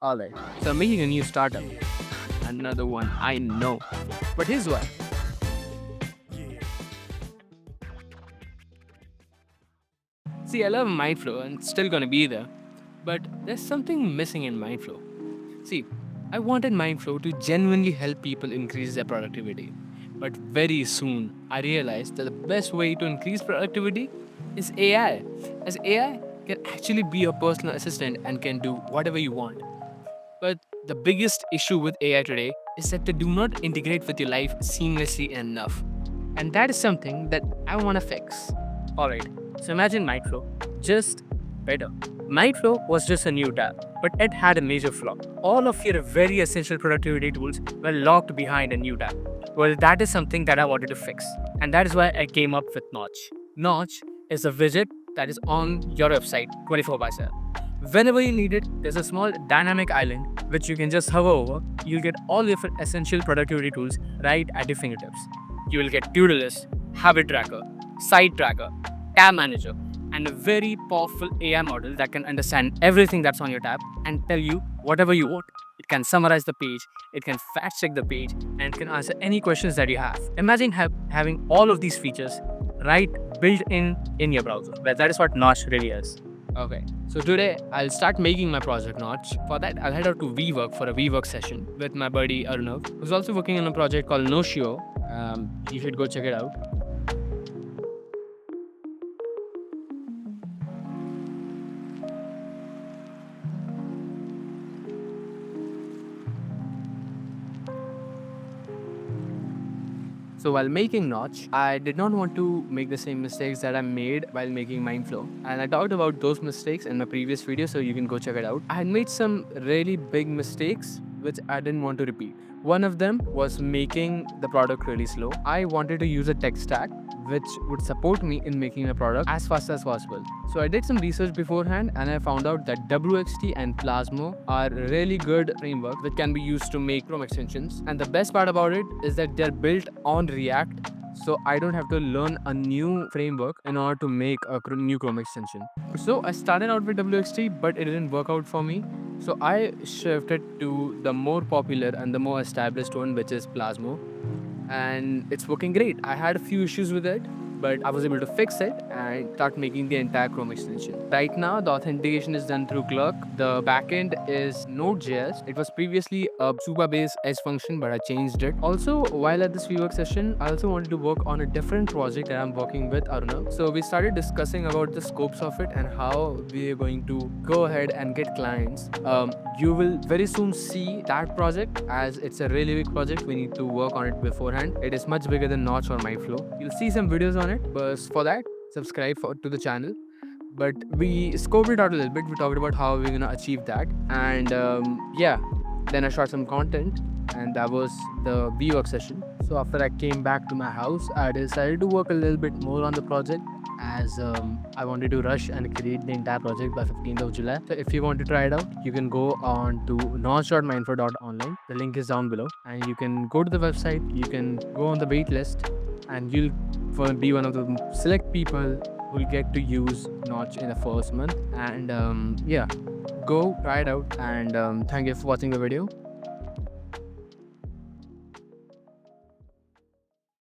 Alright, so I'm making a new startup. Another one, I know. But here's why. See, I love Mindflow and it's still gonna be there. But there's something missing in Mindflow. See, I wanted Mindflow to genuinely help people increase their productivity. But very soon, I realized that the best way to increase productivity is AI. As AI can actually be your personal assistant and can do whatever you want. But the biggest issue with AI today is that they do not integrate with your life seamlessly enough. And that is something that I want to fix. Alright, so imagine Nightflow, just better. Nightflow was just a new tab, but it had a major flaw. All of your very essential productivity tools were locked behind a new tab. Well, that is something that I wanted to fix. And that is why I came up with Notch. Notch is a widget that is on your website 24 by 7. Whenever you need it, there's a small dynamic island which you can just hover over. You'll get all your essential productivity tools right at your fingertips. You will get to-do list, habit tracker, site tracker, tab manager, and a very powerful AI model that can understand everything that's on your tab and tell you whatever you want. It can summarize the page, it can fact check the page, and it can answer any questions that you have. Imagine having all of these features right built in your browser. Well, that is what Notch really is. Okay, so today I'll start making my project Notch. For that, I'll head out to WeWork for a WeWork session with my buddy Arnav, who's also working on a project called Noshio. You should go check it out. So while making Notch, I did not want to make the same mistakes that I made while making Mindflow. And I talked about those mistakes in my previous video, so you can go check it out. I had made some really big mistakes which I didn't want to repeat. One of them was making the product really slow. I wanted to use a tech stack which would support me in making a product as fast as possible. So I did some research beforehand and I found out that WXT and Plasmo are really good frameworks which can be used to make Chrome extensions. And the best part about it is that they're built on React, so I don't have to learn a new framework in order to make a new Chrome extension. So I started out with WXT, but it didn't work out for me. So I shifted to the more popular and the more established one, which is Plasmo, and it's working great. I had a few issues with it, but I was able to fix it and start making the entire Chrome extension. Right now, the authentication is done through Clerk. The backend is Node.js. It was previously a Supabase S function, but I changed it. Also, while at this WeWork session, I also wanted to work on a different project that I'm working with Arnav. So we started discussing about the scopes of it and how we are going to go ahead and get clients. You will very soon see that project, as it's a really big project. We need to work on it beforehand. It is much bigger than Notch or MyFlow. You'll see some videos on it, but for that, subscribe to the channel. But we scoped it out a little bit. We talked about how we're gonna achieve that, and yeah, then I shot some content, and that was the WeWork session. So after I came back to my house, I decided to work a little bit more on the project, as I wanted to rush and create the entire project by 15th of July. So if you want to try it out, you can go on to notch.mindful.online. The link is down below, and you can go to the website. You can go on the wait list, and you'll be one of the select people who will get to use Notch in the first month. And yeah, go try it out. And thank you for watching the video.